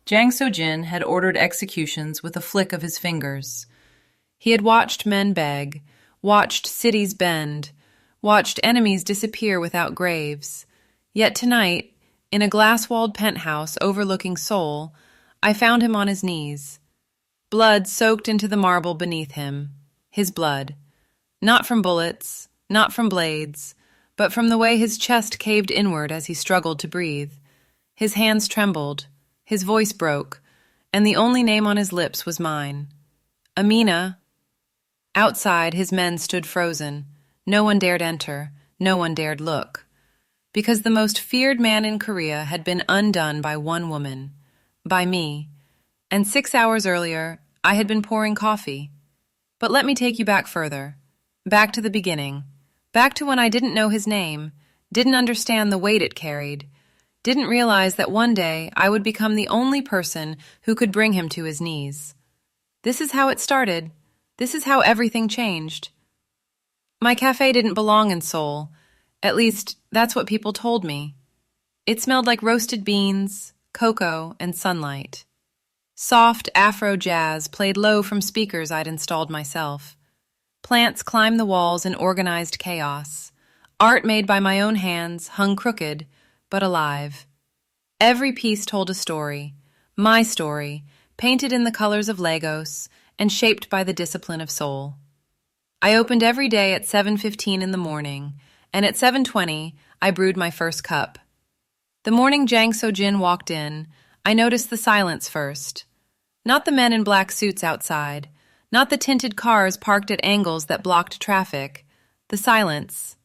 Jang Seojin had ordered executions with a flick of his fingers. He had watched men beg, watched cities bend, watched enemies disappear without graves. Yet tonight, in a glass-walled penthouse overlooking Seoul, I found him on his knees. Blood soaked into the marble beneath him. His blood. Not from bullets, not from blades, but from the way his chest caved inward as he struggled to breathe. His hands trembled, his voice broke, and the only name on his lips was mine. Amina. Outside, his men stood frozen. No one dared enter, no one dared look. Because the most feared man in Korea had been undone by one woman, by me. And 6 hours earlier, I had been pouring coffee. But let me take you back further. Back to the beginning. Back to when I didn't know his name, didn't understand the weight it carried, didn't realize that one day I would become the only person who could bring him to his knees. This is how it started. This is how everything changed. My cafe didn't belong in Seoul. At least, that's what people told me. It smelled like roasted beans, cocoa, and sunlight. Soft Afro jazz played low from speakers I'd installed myself. Plants climbed the walls in organized chaos. Art made by my own hands hung crooked, but alive. Every piece told a story, my story, painted in the colors of Lagos and shaped by the discipline of Seoul. I opened every day at 7:15 in the morning, and at 7:20 I brewed my first cup. The morning Jang Seojin walked in, I noticed the silence first. Not the men in black suits outside, not the tinted cars parked at angles that blocked traffic. The silence.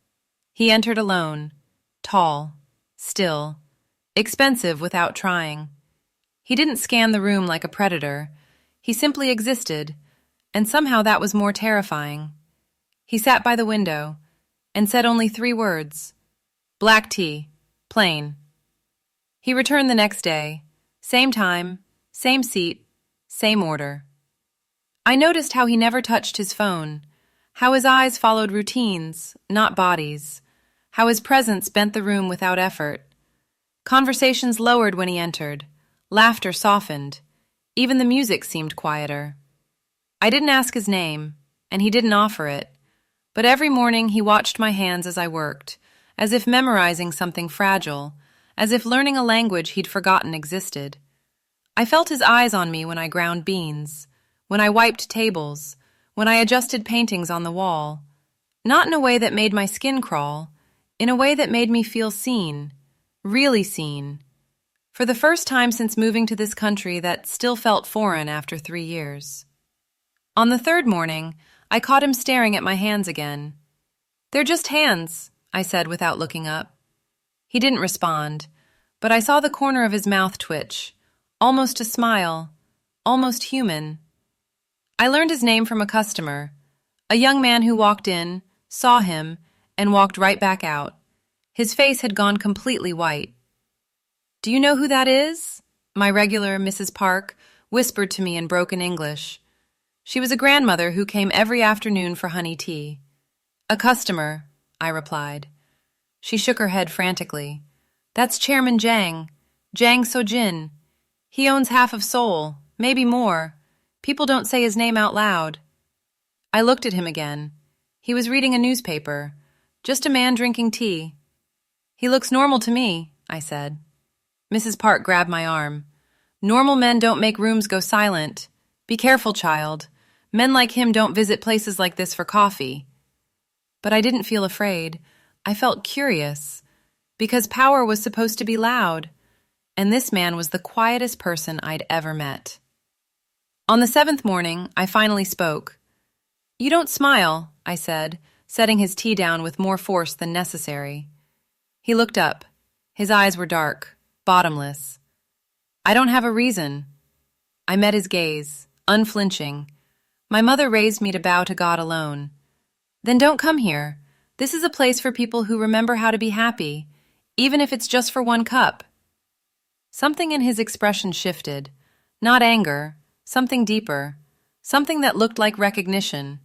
He entered alone, tall, still, expensive without trying. He didn't scan the room like a predator. He simply existed, and somehow that was more terrifying. He sat by the window and said only 3 words. Black tea, plain. He returned the next day, same time, same seat, same order. I noticed how he never touched his phone, how his eyes followed routines, not bodies, how his presence bent the room without effort. Conversations lowered when he entered, laughter softened, even the music seemed quieter. I didn't ask his name, and he didn't offer it, but every morning he watched my hands as I worked, as if memorizing something fragile, as if learning a language he'd forgotten existed. I felt his eyes on me when I ground beans, when I wiped tables, when I adjusted paintings on the wall. Not in a way that made my skin crawl, in a way that made me feel seen, really seen. For the first time since moving to this country that still felt foreign after 3 years. On the 3rd morning, I caught him staring at my hands again. "They're just hands," I said without looking up. He didn't respond, but I saw the corner of his mouth twitch, almost a smile, almost human. I learned his name from a customer, a young man who walked in, saw him, and walked right back out. His face had gone completely white. "Do you know who that is?" My regular Mrs. Park whispered to me in broken English. She was a grandmother who came every afternoon for honey tea. "A customer," I replied. She shook her head frantically. "That's Chairman Jang Seojin. He owns half of Seoul, maybe more. People don't say his name out loud." I looked at him again. He was reading a newspaper. Just a man drinking tea. "He looks normal to me," I said. Mrs. Park grabbed my arm. "Normal men don't make rooms go silent. Be careful, child. Men like him don't visit places like this for coffee." But I didn't feel afraid. I felt curious. Because power was supposed to be loud. And this man was the quietest person I'd ever met. On the 7th morning, I finally spoke. "You don't smile," I said, setting his tea down with more force than necessary. He looked up. His eyes were dark, bottomless. "I don't have a reason." I met his gaze, unflinching. "My mother raised me to bow to God alone." "Then don't come here. This is a place for people who remember how to be happy, even if it's just for 1 cup. Something in his expression shifted. Not anger, something deeper, something that looked like recognition.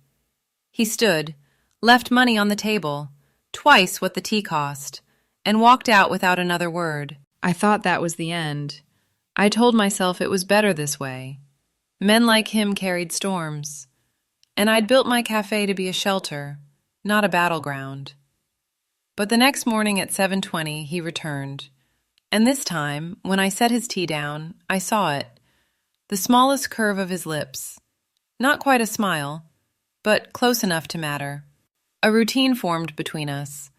He stood, left money on the table, twice what the tea cost, and walked out without another word. I thought that was the end. I told myself it was better this way. Men like him carried storms, and I'd built my cafe to be a shelter, not a battleground. But the next morning at 7:20, he returned. And this time, when I set his tea down, I saw it. The smallest curve of his lips. Not quite a smile, but close enough to matter. A routine formed between us.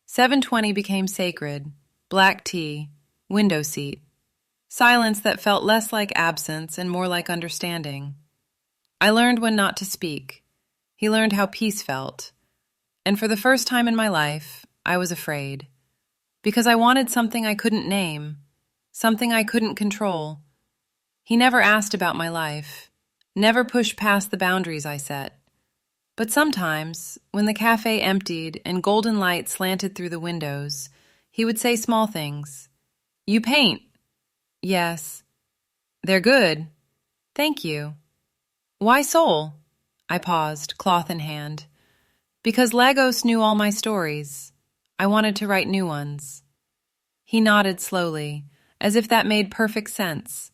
7:20 became sacred. Black tea, window seat. Silence that felt less like absence and more like understanding. I learned when not to speak. He learned how peace felt. And for the first time in my life, I was afraid. Because I wanted something I couldn't name, something I couldn't control. He never asked about my life, never pushed past the boundaries I set. But sometimes, when the cafe emptied and golden light slanted through the windows, he would say small things. "You paint." "Yes." "They're good." "Thank you." "Why Seoul?" I paused, cloth in hand. Because Lagos knew all my stories. I wanted to write new ones. He nodded slowly, as if that made perfect sense,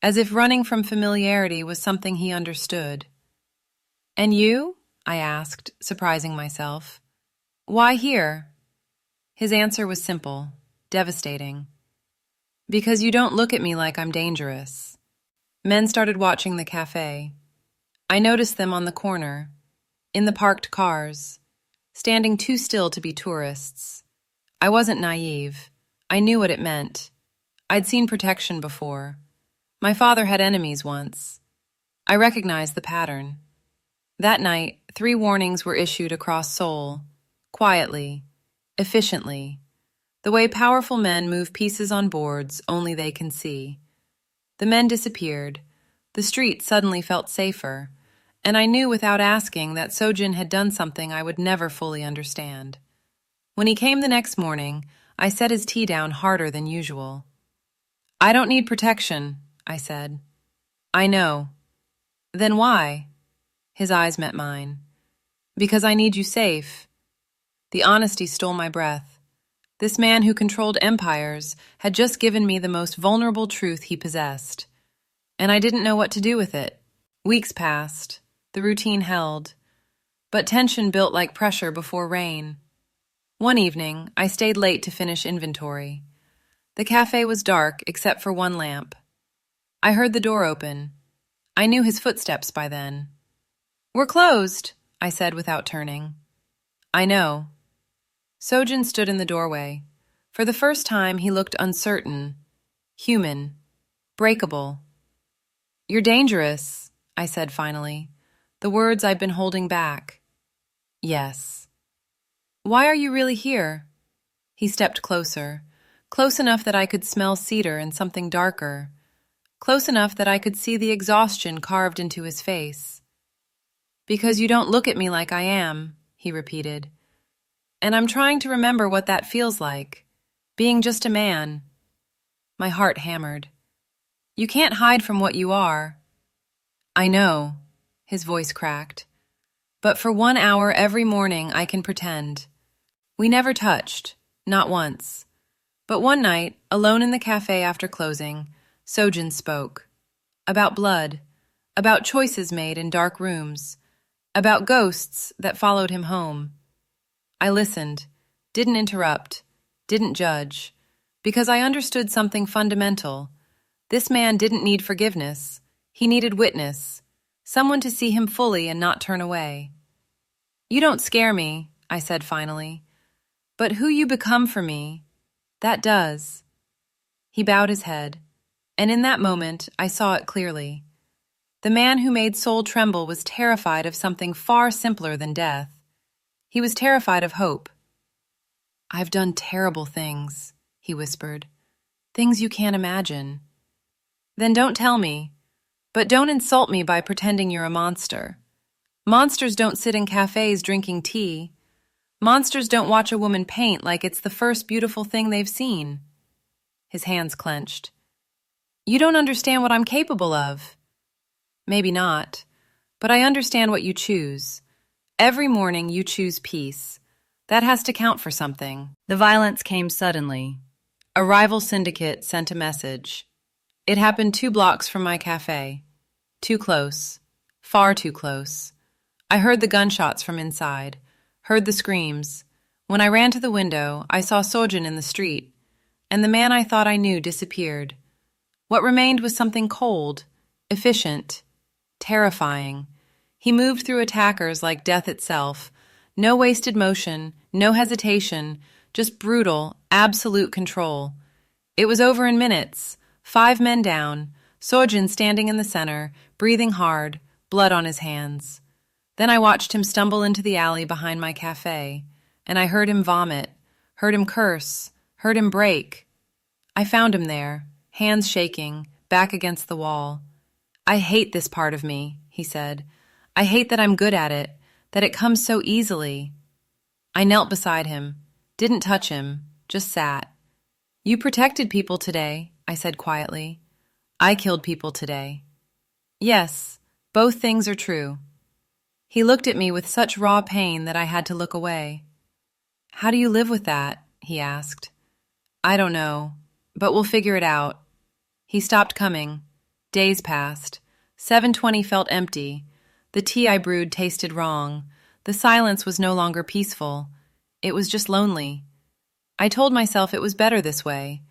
as if running from familiarity was something he understood. "And you?" I asked, surprising myself. "Why here?" His answer was simple, devastating. "Because you don't look at me like I'm dangerous." Men started watching the cafe. I noticed them on the corner, in the parked cars, standing too still to be tourists. I wasn't naive. I knew what it meant. I'd seen protection before. My father had enemies once. I recognized the pattern. That night, 3 warnings were issued across Seoul, quietly, efficiently, the way powerful men move pieces on boards only they can see. The men disappeared. The street suddenly felt safer, and I knew without asking that Seojin had done something I would never fully understand. When he came the next morning, I set his tea down harder than usual. "I don't need protection," I said. "I know." "Then why?" His eyes met mine. "Because I need you safe." The honesty stole my breath. This man who controlled empires had just given me the most vulnerable truth he possessed. And I didn't know what to do with it. Weeks passed. The routine held. But tension built like pressure before rain. One evening, I stayed late to finish inventory. The cafe was dark except for one lamp. I heard the door open. I knew his footsteps by then. "We're closed," I said without turning. "I know." Seojin stood in the doorway. For the first time, he looked uncertain, human, breakable. "You're dangerous," I said finally, the words I'd been holding back. "Yes." "Why are you really here?" He stepped closer, close enough that I could smell cedar and something darker, close enough that I could see the exhaustion carved into his face. "Because you don't look at me like I am," he repeated. "And I'm trying to remember what that feels like, being just a man." My heart hammered. "You can't hide from what you are." "I know," his voice cracked. "But for 1 hour every morning I can pretend." We never touched, not once. But one night, alone in the cafe after closing, Seojin spoke. About blood, about choices made in dark rooms, about ghosts that followed him home. I listened, didn't interrupt, didn't judge, because I understood something fundamental. This man didn't need forgiveness. He needed witness, someone to see him fully and not turn away. "You don't scare me," I said finally. "But who you become for me, that does." He bowed his head, and in that moment I saw it clearly. The man who made Seoul tremble was terrified of something far simpler than death. He was terrified of hope. "I've done terrible things," he whispered. "Things you can't imagine." "Then don't tell me. But don't insult me by pretending you're a monster. Monsters don't sit in cafes drinking tea. Monsters don't watch a woman paint like it's the first beautiful thing they've seen." His hands clenched. "You don't understand what I'm capable of." "Maybe not, but I understand what you choose. Every morning you choose peace. That has to count for something." The violence came suddenly. A rival syndicate sent a message. It happened 2 blocks from my café. Too close. Far too close. I heard the gunshots from inside, heard the screams. When I ran to the window, I saw Seojin in the street, and the man I thought I knew disappeared. What remained was something cold, efficient, terrifying. He moved through attackers like death itself. No wasted motion, no hesitation, just brutal, absolute control. It was over in minutes. 5 men down, Seojin standing in the center, breathing hard, blood on his hands. Then I watched him stumble into the alley behind my cafe, and I heard him vomit, heard him curse, heard him break. I found him there, hands shaking, back against the wall. "I hate this part of me," he said. "I hate that I'm good at it, that it comes so easily." I knelt beside him, didn't touch him, just sat. "You protected people today," I said quietly. "I killed people today." "Yes, both things are true." He looked at me with such raw pain that I had to look away. "How do you live with that?" he asked. "I don't know, but we'll figure it out." He stopped coming. Days passed. 7:20 felt empty. The tea I brewed tasted wrong. The silence was no longer peaceful. It was just lonely. I told myself it was better this way.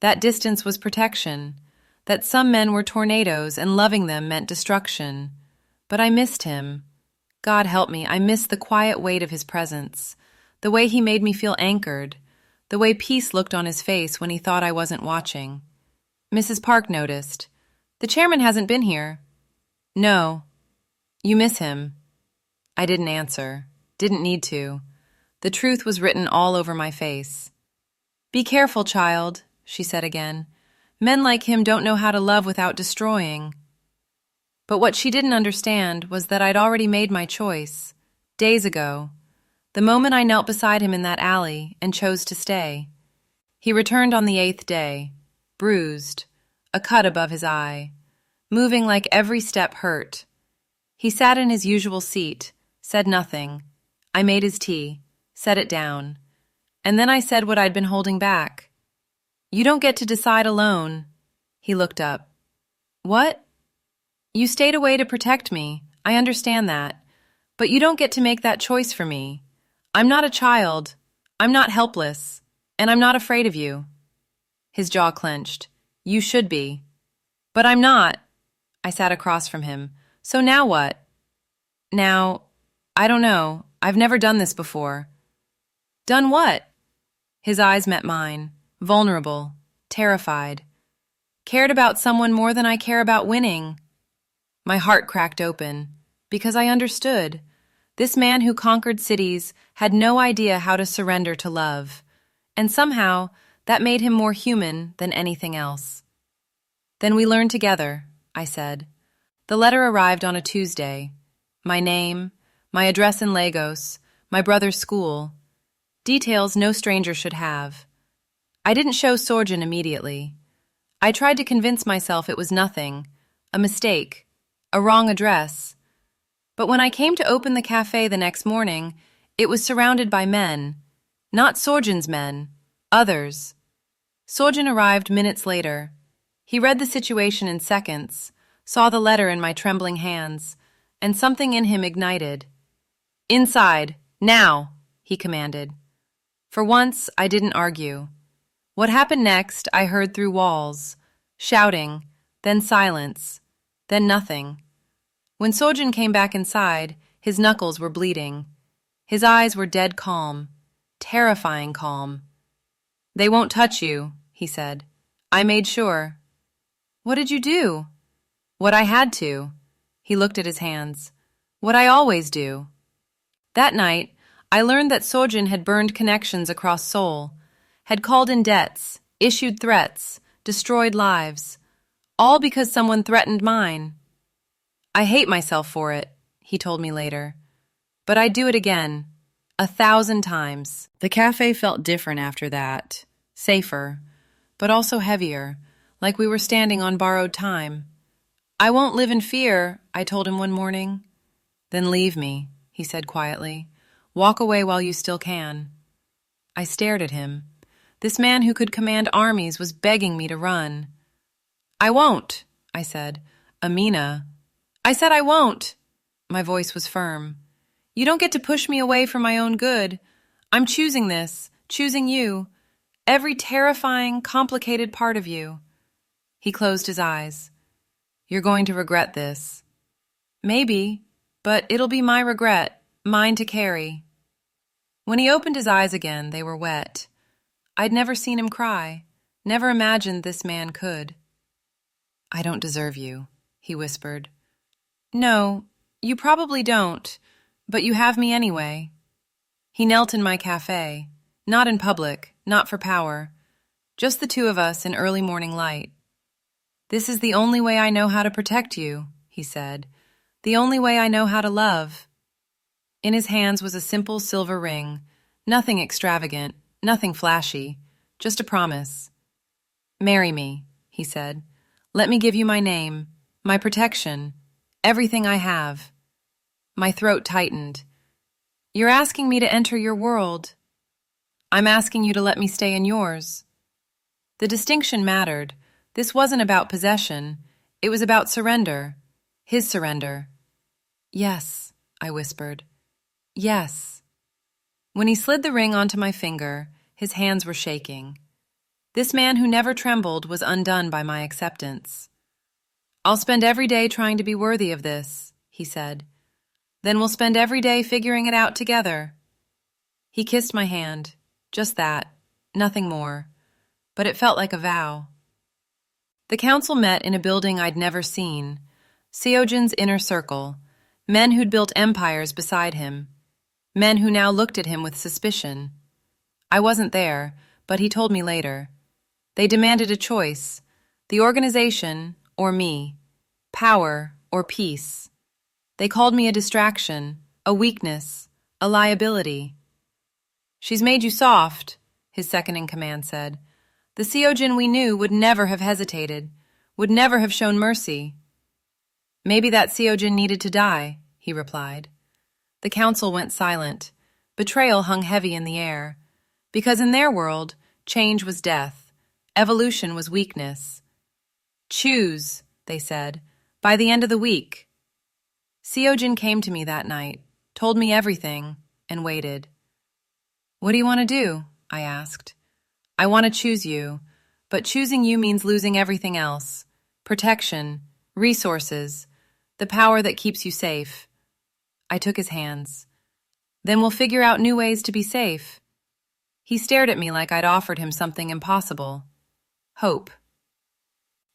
That distance was protection. That some men were tornadoes and loving them meant destruction. But I missed him. God help me, I missed the quiet weight of his presence. The way he made me feel anchored. The way peace looked on his face when he thought I wasn't watching. Mrs. Park noticed. "The chairman hasn't been here." "No." "You miss him." I didn't answer. Didn't need to. The truth was written all over my face. "Be careful, child," she said again. "Men like him don't know how to love without destroying." But what she didn't understand was that I'd already made my choice, days ago, the moment I knelt beside him in that alley and chose to stay. He returned on the 8th day, bruised, a cut above his eye, moving like every step hurt. He sat in his usual seat, said nothing. I made his tea, set it down. And then I said what I'd been holding back. "You don't get to decide alone." He looked up. "What?" "You stayed away to protect me. I understand that. But you don't get to make that choice for me. I'm not a child. I'm not helpless. And I'm not afraid of you." His jaw clenched. "You should be." "But I'm not." I sat across from him. "So now what?" "Now, I don't know. I've never done this before." "Done what?" His eyes met mine, vulnerable, terrified. "Cared about someone more than I care about winning." My heart cracked open, because I understood. This man who conquered cities had no idea how to surrender to love, and somehow that made him more human than anything else. "Then we learn together," I said. The letter arrived on a Tuesday. My name, my address in Lagos, my brother's school. Details no stranger should have. I didn't show Seojin immediately. I tried to convince myself it was nothing, a mistake, a wrong address. But when I came to open the cafe the next morning, it was surrounded by men. Not Seojin's men, others. Seojin arrived minutes later. He read the situation in seconds, saw the letter in my trembling hands, and something in him ignited. "Inside, now," he commanded. For once, I didn't argue. What happened next, I heard through walls, shouting, then silence, then nothing. When Seojin came back inside, his knuckles were bleeding. His eyes were dead calm, terrifying calm. "They won't touch you," he said. "I made sure." "What did you do?" "What I had to." He looked at his hands. "What I always do." That night, I learned that Seojin had burned connections across Seoul, had called in debts, issued threats, destroyed lives, all because someone threatened mine. "I hate myself for it," he told me later. "But I'd do it again, 1,000 times." The cafe felt different after that, safer, but also heavier, like we were standing on borrowed time. "I won't live in fear," I told him one morning. "Then leave me," he said quietly. "Walk away while you still can." I stared at him. This man who could command armies was begging me to run. I won't, I said. Amina. I said I won't. My voice was firm. You don't get to push me away for my own good. I'm choosing this, choosing you. Every terrifying, complicated part of you. He closed his eyes. You're going to regret this. Maybe, but it'll be my regret, mine to carry. When he opened his eyes again, they were wet. I'd never seen him cry, never imagined this man could. I don't deserve you, he whispered. No, you probably don't, but you have me anyway. He knelt in my café, not in public, not for power, just the two of us in early morning light. This is the only way I know how to protect you, he said, the only way I know how to love. In his hands was a simple silver ring, nothing extravagant, nothing flashy, just a promise. Marry me, he said. Let me give you my name, my protection, everything I have. My throat tightened. You're asking me to enter your world. I'm asking you to let me stay in yours. The distinction mattered. This wasn't about possession. It was about surrender. His surrender. Yes, I whispered. Yes. When he slid the ring onto my finger, his hands were shaking. This man who never trembled was undone by my acceptance. I'll spend every day trying to be worthy of this, he said. Then we'll spend every day figuring it out together. He kissed my hand. Just that. Nothing more. But it felt like a vow. The council met in a building I'd never seen. Seojin's inner circle. Men who'd built empires beside him. Men who now looked at him with suspicion. I wasn't there, but he told me later. They demanded a choice. The organization or me. Power or peace. They called me a distraction, a weakness, a liability. She's made you soft, his second-in-command said. The Seojin we knew would never have hesitated, would never have shown mercy. Maybe that Seojin needed to die, he replied. The council went silent. Betrayal hung heavy in the air. Because in their world, change was death. Evolution was weakness. Choose, they said, by the end of the week. Seojin came to me that night, told me everything, and waited. What do you want to do? I asked. I want to choose you, but choosing you means losing everything else. Protection, resources, the power that keeps you safe. I took his hands. Then we'll figure out new ways to be safe. He stared at me like I'd offered him something impossible. Hope.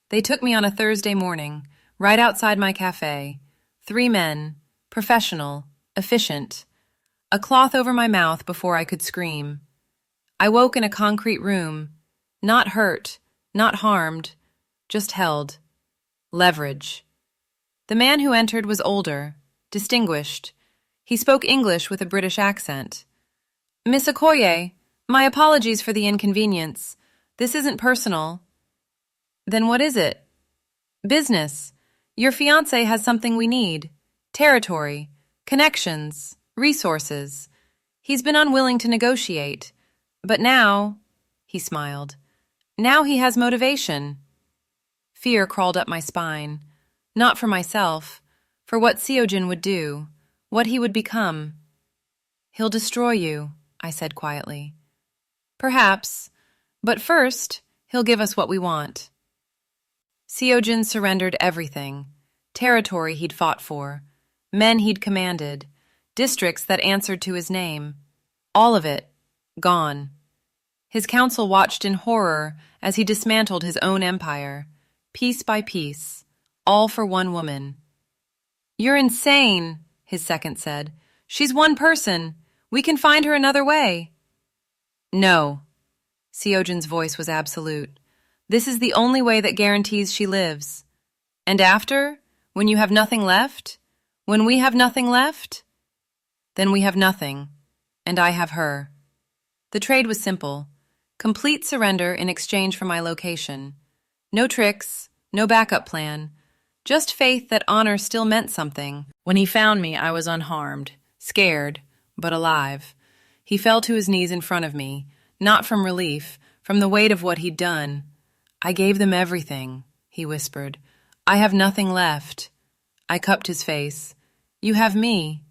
They took me on a Thursday morning, right outside my café. 3 men, professional, efficient. A cloth over my mouth before I could scream. I woke in a concrete room, not hurt, not harmed, just held. Leverage. The man who entered was older, distinguished. He spoke English with a British accent. Miss Okoye, my apologies for the inconvenience. This isn't personal. Then what is it? Business. Your fiancé has something we need. Territory, connections, resources. He's been unwilling to negotiate. But now, he smiled, now he has motivation. Fear crawled up my spine. Not for myself, for what Seojin would do, what he would become. He'll destroy you, I said quietly. Perhaps, but first, he'll give us what we want. Seojin surrendered everything. Territory he'd fought for, men he'd commanded, districts that answered to his name. All of it, gone. His council watched in horror as he dismantled his own empire, piece by piece, all for one woman. You're insane, his second said. She's one person. We can find her another way. No. Seojin's voice was absolute. This is the only way that guarantees she lives. And after, when you have nothing left, when we have nothing left, then we have nothing, and I have her. The trade was simple. Complete surrender in exchange for my location. No tricks, no backup plan, just faith that honor still meant something. When he found me, I was unharmed, scared, but alive. He fell to his knees in front of me, not from relief, from the weight of what he'd done. I gave them everything, he whispered. I have nothing left. I cupped his face. You have me.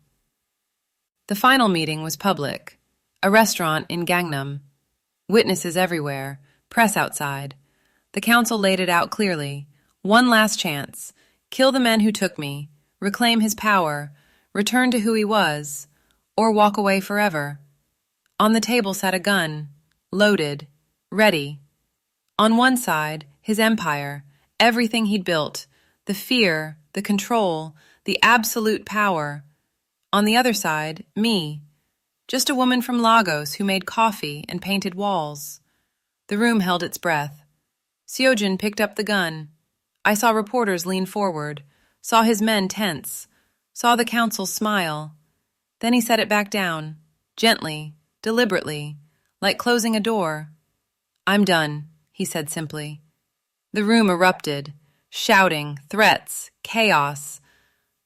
The final meeting was public. A restaurant in Gangnam. Witnesses everywhere. Press outside. The council laid it out clearly. One last chance. Kill the men who took me. Reclaim his power. Return to who he was. Or walk away forever. On the table sat a gun. Loaded. Ready. On one side, his empire. Everything he'd built. The fear, the control, the absolute power. On the other side, me. Just a woman from Lagos who made coffee and painted walls. The room held its breath. Seojin picked up the gun. I saw reporters lean forward, saw his men tense, saw the council smile. Then he set it back down, gently, deliberately, like closing a door. I'm done, he said simply. The room erupted, shouting, threats, chaos.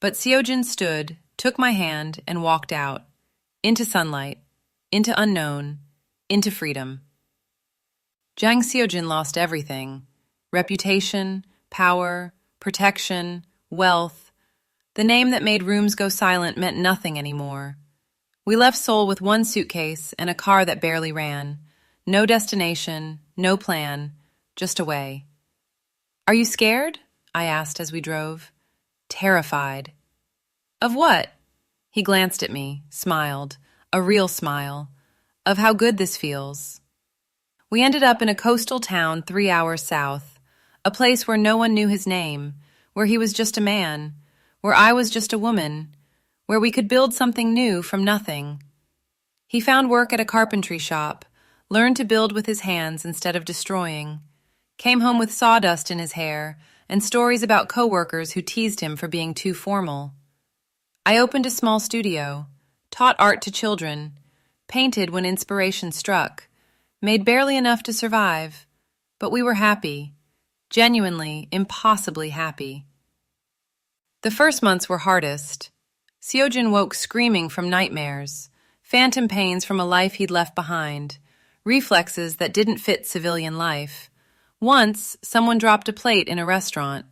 But Seojin stood, took my hand, and walked out. Into sunlight, into unknown, into freedom. Jang Seojin lost everything. Reputation, power, protection, wealth. The name that made rooms go silent meant nothing anymore. We left Seoul with one suitcase and a car that barely ran. No destination, no plan, just away. Are you scared? I asked as we drove. Terrified. Of what? He glanced at me, smiled, a real smile, of how good this feels. We ended up in a coastal town 3 hours south, a place where no one knew his name, where he was just a man, where I was just a woman, where we could build something new from nothing. He found work at a carpentry shop, learned to build with his hands instead of destroying, came home with sawdust in his hair and stories about coworkers who teased him for being too formal. I opened a small studio, taught art to children, painted when inspiration struck, made barely enough to survive, but we were happy, genuinely, impossibly happy. The first months were hardest. Seojin woke screaming from nightmares, phantom pains from a life he'd left behind, reflexes that didn't fit civilian life. Once, someone dropped a plate in a restaurant.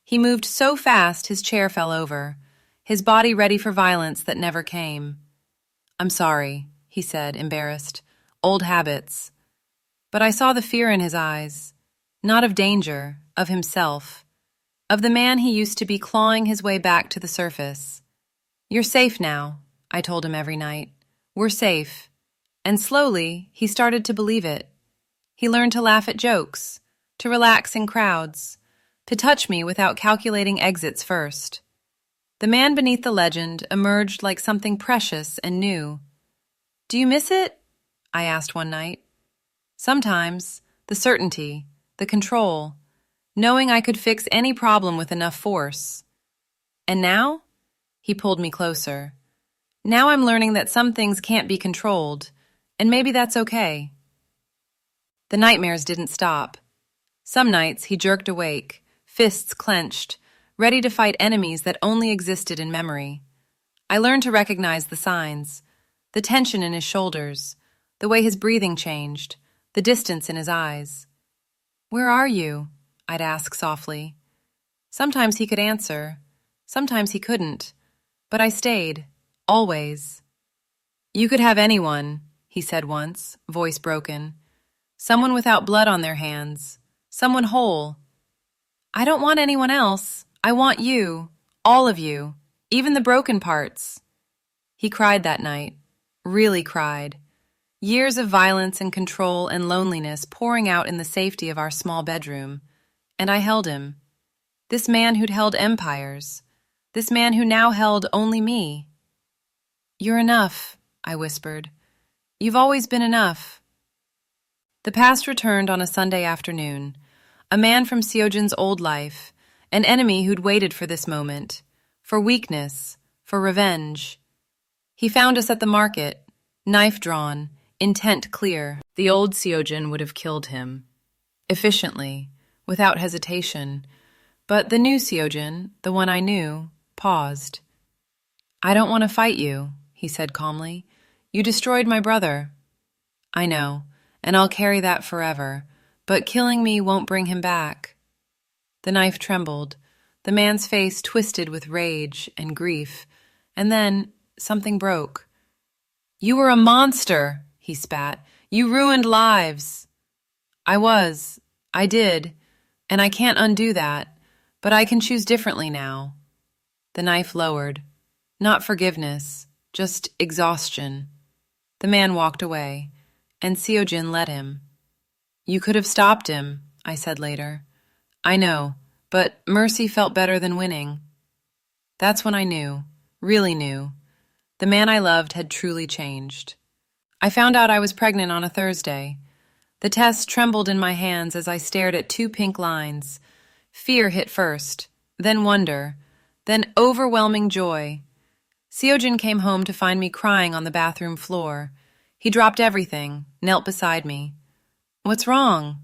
He moved so fast his chair fell over, his body ready for violence that never came. I'm sorry, he said, embarrassed. Old habits. But I saw the fear in his eyes, not of danger, of himself, of the man he used to be clawing his way back to the surface. You're safe now, I told him every night. We're safe. And slowly, he started to believe it. He learned to laugh at jokes, to relax in crowds, to touch me without calculating exits first. The man beneath the legend emerged like something precious and new. Do you miss it? I asked one night. Sometimes, the certainty, the control, knowing I could fix any problem with enough force. And now? He pulled me closer. Now I'm learning that some things can't be controlled, and maybe that's okay. The nightmares didn't stop. Some nights he jerked awake, fists clenched, ready to fight enemies that only existed in memory. I learned to recognize the signs, the tension in his shoulders, the way his breathing changed, the distance in his eyes. Where are you? I'd ask softly. Sometimes he could answer, sometimes he couldn't, but I stayed, always. You could have anyone, he said once, voice broken. Someone without blood on their hands, someone whole. I don't want anyone else. I want you, all of you, even the broken parts. He cried that night, really cried. Years of violence and control and loneliness pouring out in the safety of our small bedroom. And I held him. This man who'd held empires. This man who now held only me. You're enough, I whispered. You've always been enough. The past returned on a Sunday afternoon. A man from Seojin's old life, an enemy who'd waited for this moment, for weakness, for revenge. He found us at the market, knife drawn, intent clear. The old Seojin would have killed him. Efficiently, without hesitation. But the new Seojin, the one I knew, paused. I don't want to fight you, he said calmly. You destroyed my brother. I know, and I'll carry that forever, but killing me won't bring him back. The knife trembled. The man's face twisted with rage and grief. And then something broke. "You were a monster," he spat. "You ruined lives." I did, and I can't undo that, but I can choose differently now. The knife lowered. Not forgiveness, just exhaustion. The man walked away, and Seojin let him. "You could have stopped him," I said later. "I know, but mercy felt better than winning." That's when I knew, really knew. The man I loved had truly changed. I found out I was pregnant on a Thursday. The test trembled in my hands as I stared at 2 pink lines. Fear hit first, then wonder, then overwhelming joy. Seojin came home to find me crying on the bathroom floor. He dropped everything, knelt beside me. "What's wrong?"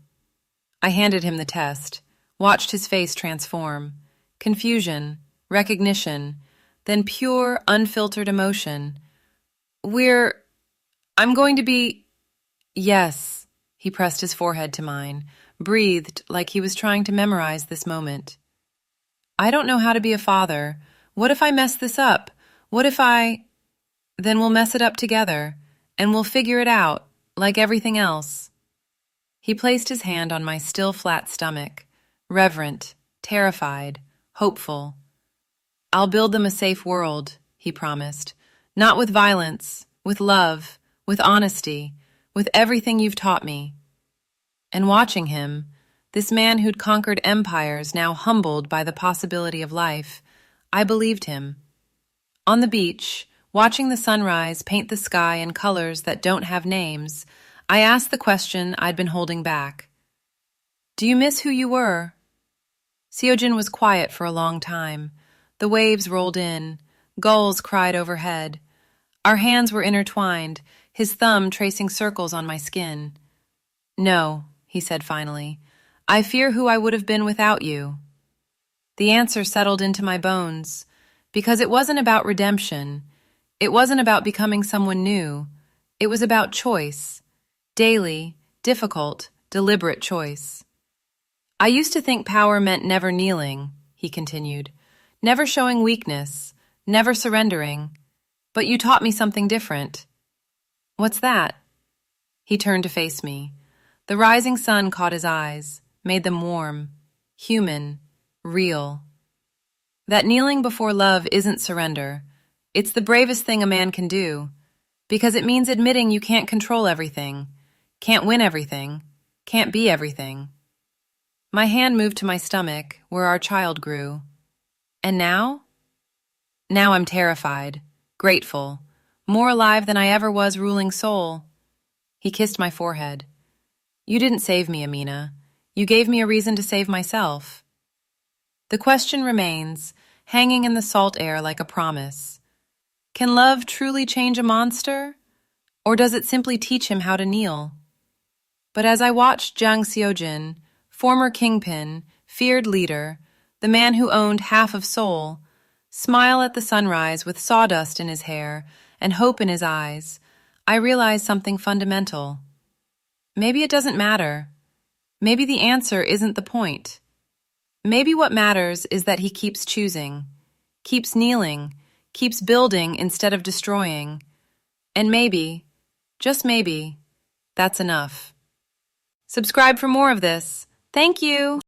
I handed him the test, watched his face transform. Confusion, recognition, then pure, unfiltered emotion. I'm going to be... Yes, he pressed his forehead to mine, breathed like he was trying to memorize this moment. "I don't know how to be a father. What if I mess this up? What if I... Then we'll mess it up together, and we'll figure it out, like everything else." He placed his hand on my still flat stomach, reverent, terrified, hopeful. "I'll build them a safe world," he promised. "Not with violence, with love, with honesty, with everything you've taught me." And watching him, this man who'd conquered empires now humbled by the possibility of life, I believed him. On the beach, watching the sunrise paint the sky in colors that don't have names, I asked the question I'd been holding back. "Do you miss who you were?" Seojin was quiet for a long time. The waves rolled in. Gulls cried overhead. Our hands were intertwined, his thumb tracing circles on my skin. "No," he said finally. "I fear who I would have been without you." The answer settled into my bones, because it wasn't about redemption. It wasn't about becoming someone new. It was about choice. Daily, difficult, deliberate choice. "I used to think power meant never kneeling," he continued. "Never showing weakness, never surrendering. But you taught me something different." "What's that?" He turned to face me. The rising sun caught his eyes, made them warm, human, real. "That kneeling before love isn't surrender. It's the bravest thing a man can do, because it means admitting you can't control everything, can't win everything, can't be everything." My hand moved to my stomach, where our child grew. And now? Now I'm terrified, grateful, more alive than I ever was ruling soul. He kissed my forehead. "You didn't save me, Amina. You gave me a reason to save myself." The question remains, hanging in the salt air like a promise. Can love truly change a monster? Or does it simply teach him how to kneel? But as I watched Jang Seojin, former kingpin, feared leader, the man who owned half of Seoul, smile at the sunrise with sawdust in his hair and hope in his eyes, I realized something fundamental. Maybe it doesn't matter. Maybe the answer isn't the point. Maybe what matters is that he keeps choosing, keeps kneeling, keeps building instead of destroying. And maybe, just maybe, that's enough. Subscribe for more of this. Thank you!